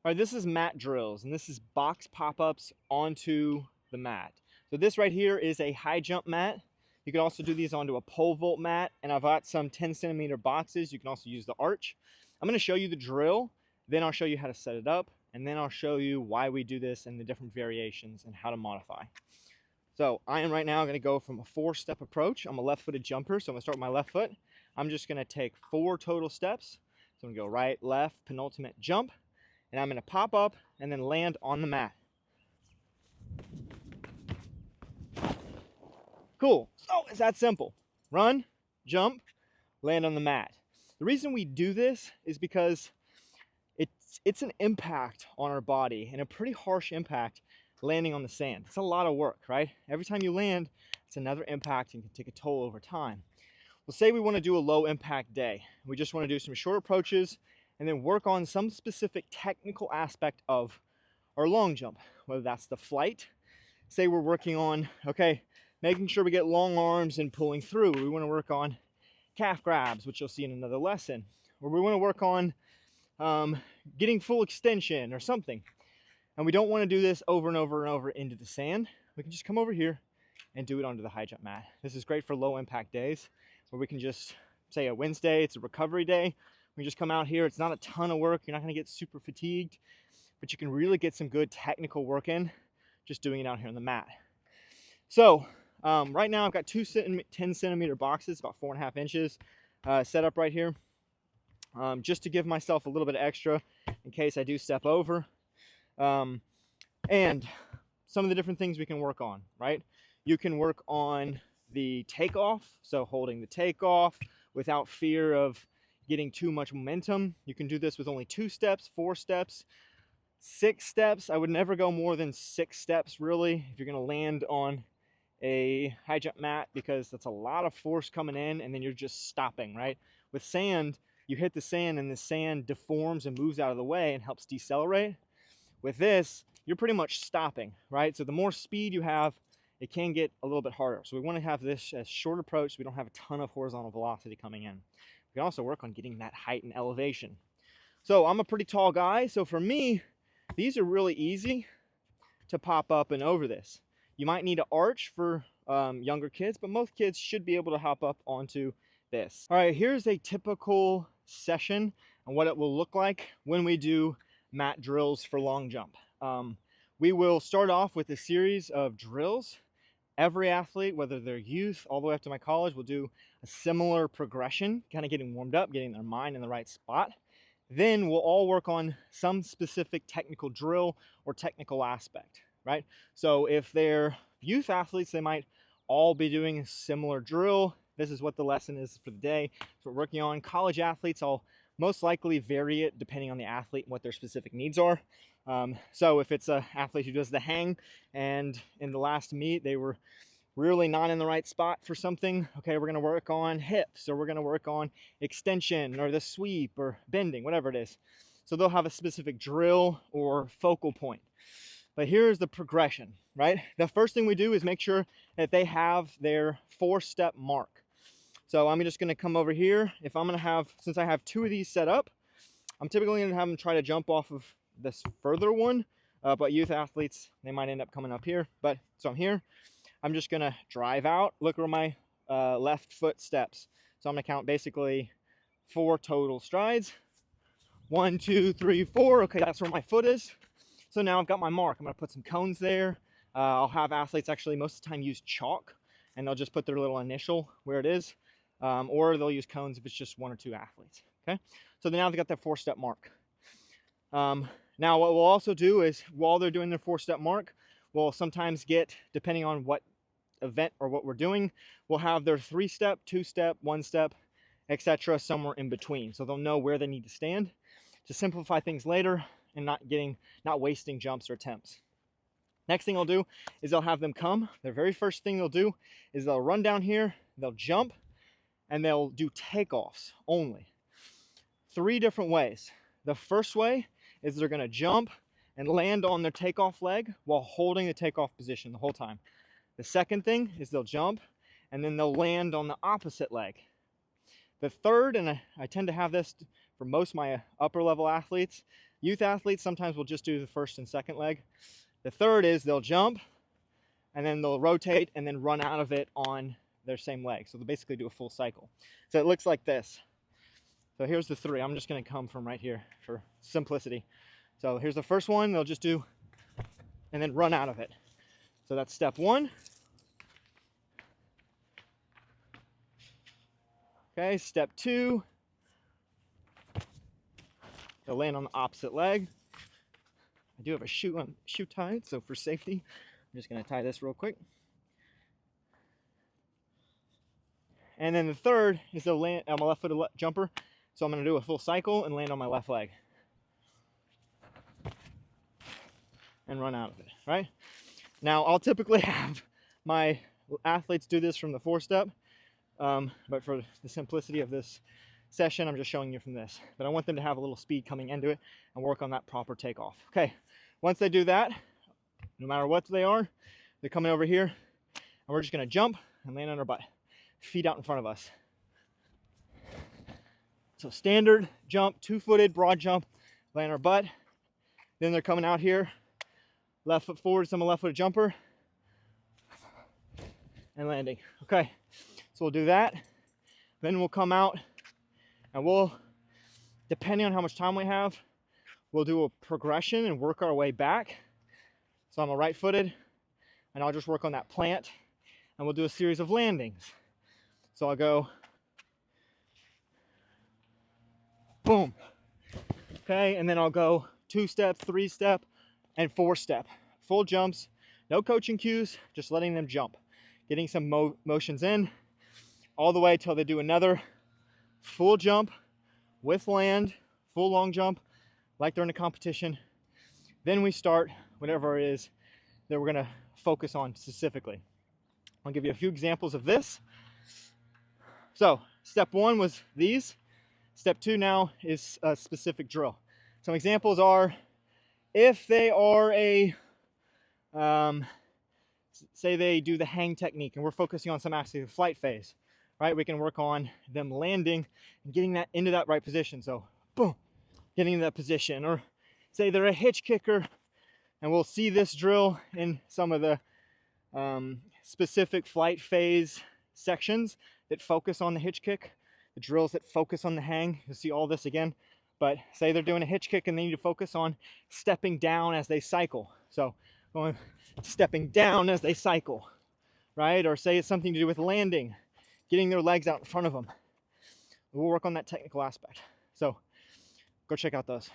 All right, this is mat drills, and this is box pop-ups onto the mat. So this right here is a high jump mat. You can also do these onto a pole vault mat, and I've got some 10 centimeter boxes. You can also use the arch. I'm gonna show you the drill, then I'll show you how to set it up, and then I'll show you why we do this and the different variations and how to modify. So I am right now gonna go from a 4-step approach. I'm a left-footed jumper, so I'm gonna start with my left foot. I'm just gonna take 4 total steps. So I'm gonna go right, left, penultimate jump, and I'm gonna pop up and then land on the mat. Cool. So it's that simple. Run, jump, land on the mat. The reason we do this is because it's an impact on our body, and a pretty harsh impact landing on the sand. It's a lot of work, right? Every time you land, it's another impact and can take a toll over time. Well, say we want to do a low impact day. We just want to do some short approaches and then work on some specific technical aspect of our long jump, whether that's the flight. Say we're working on, okay, making sure we get long arms and pulling through. We want to work on calf grabs, which you'll see in another lesson. Or we want to work on getting full extension or something. And we don't want to do this over and over and over into the sand. We can just come over here and do it onto the high jump mat. This is great for low impact days where we can just, say a Wednesday, it's a recovery day. We just come out here, it's not a ton of work. You're not gonna get super fatigued, but you can really get some good technical work in just doing it out here on the mat. So right now I've got two 10 centimeter boxes, about 4.5 inches set up right here, just to give myself a little bit of extra in case I do step over. And some of the different things we can work on, right? You can work on the takeoff, so holding the takeoff without fear of getting too much momentum. You can do this with only 2 steps, 4 steps, 6 steps. I would never go more than 6 steps really if you're gonna land on a high jump mat, because that's a lot of force coming in and then you're just stopping, right? With sand, you hit the sand and the sand deforms and moves out of the way and helps decelerate. With this, you're pretty much stopping, right? So the more speed you have, it can get a little bit harder. So we want to have this as short approach so we don't have a ton of horizontal velocity coming in. We can also work on getting that height and elevation. So I'm a pretty tall guy, so for me, these are really easy to pop up and over this. You might need an arch for younger kids, but most kids should be able to hop up onto this. All right, here's a typical session and what it will look like when we do mat drills for long jump. We will start off with a series of drills. Every athlete, whether they're youth all the way up to my college, will do a similar progression, kind of getting warmed up, getting their mind in the right spot. Then we'll all work on some specific technical drill or technical aspect, right? So if they're youth athletes, they might all be doing a similar drill. This is what the lesson is for the day. So we're working on college athletes. I'll most likely vary it depending on the athlete and what their specific needs are. So if it's an athlete who does the hang and in the last meet they were really not in the right spot for something, okay, we're going to work on hips, or we're going to work on extension or the sweep or bending, whatever it is. So they'll have a specific drill or focal point. But here's the progression, right? The first thing we do is make sure that they have their 4-step mark. So I'm just going to come over here. If I'm going to have, since I have 2 of these set up, I'm typically going to have them try to jump off of this further one, but youth athletes, they might end up coming up here. But so I'm here. I'm just going to drive out. Look where my left foot steps. So I'm going to count basically 4 total strides. 1, 2, 3, 4. Okay, that's where my foot is. So now I've got my mark. I'm going to put some cones there. I'll have athletes actually most of the time use chalk, and they'll just put their little initial where it is. Or they'll use cones if it's just 1 or 2 athletes. Okay, so now they've got their 4-step mark. Now what we'll also do is, while they're doing their 4-step mark, we'll sometimes get, depending on what event or what we're doing, we'll have their 3-step, 2-step, 1-step, etc. somewhere in between, so they'll know where they need to stand to simplify things later and not wasting jumps or attempts. Next thing I'll do is I'll have them come. The very first thing they'll do is they'll run down here, they'll jump, and they'll do takeoffs only. 3 different ways. The first way is they're going to jump and land on their takeoff leg while holding the takeoff position the whole time. The second thing is they'll jump and then they'll land on the opposite leg. The third, and I tend to have this for most of my upper level athletes, Youth athletes sometimes will just do the first and second leg. The third is they'll jump and then they'll rotate and then run out of it on their same leg. So they'll basically do a full cycle. So it looks like this. So here's the three. I'm just going to come from right here for simplicity. So here's the first one. They'll just do and then run out of it. So that's step one. Okay, step two. They'll land on the opposite leg. I do have a shoe tied, so for safety, I'm just going to tie this real quick. And then the third is they'll land on my left-footed jumper. So I'm going to do a full cycle and land on my left leg. And run out of it, right? Now, I'll typically have my athletes do this from the 4-step, but for the simplicity of this session, I'm just showing you from this. But I want them to have a little speed coming into it and work on that proper takeoff. Okay, once they do that, no matter what they are, they're coming over here, and we're just gonna jump and land on our butt. Feet out in front of us. So standard jump, 2-footed, broad jump, land on our butt. Then they're coming out here, left foot forward, so I'm a left-footed jumper, and landing. Okay, so we'll do that. Then we'll come out and we'll, depending on how much time we have, we'll do a progression and work our way back. So I'm a right-footed, and I'll just work on that plant, and we'll do a series of landings. So I'll go, boom. Okay, and then I'll go 2-step, 3-step, and 4-step. Full jumps, no coaching cues, just letting them jump. Getting some motions in, all the way till they do another full jump with land, full long jump, like they're in a competition. Then we start whatever it is that we're gonna focus on specifically. I'll give you a few examples of this. So step one was these. Step two now is a specific drill. Some examples are, if they are say they do the hang technique and we're focusing on some aspect of the flight phase, right? We can work on them landing and getting that into that right position. So boom, getting into that position. Or say they're a hitch kicker, and we'll see this drill in some of the specific flight phase sections that focus on the hitch kick, the drills that focus on the hang. You'll see all this again. But say they're doing a hitch kick and they need to focus on stepping down as they cycle. So going, stepping down as they cycle, right? Or say it's something to do with landing, getting their legs out in front of them. We'll work on that technical aspect. So go check out those.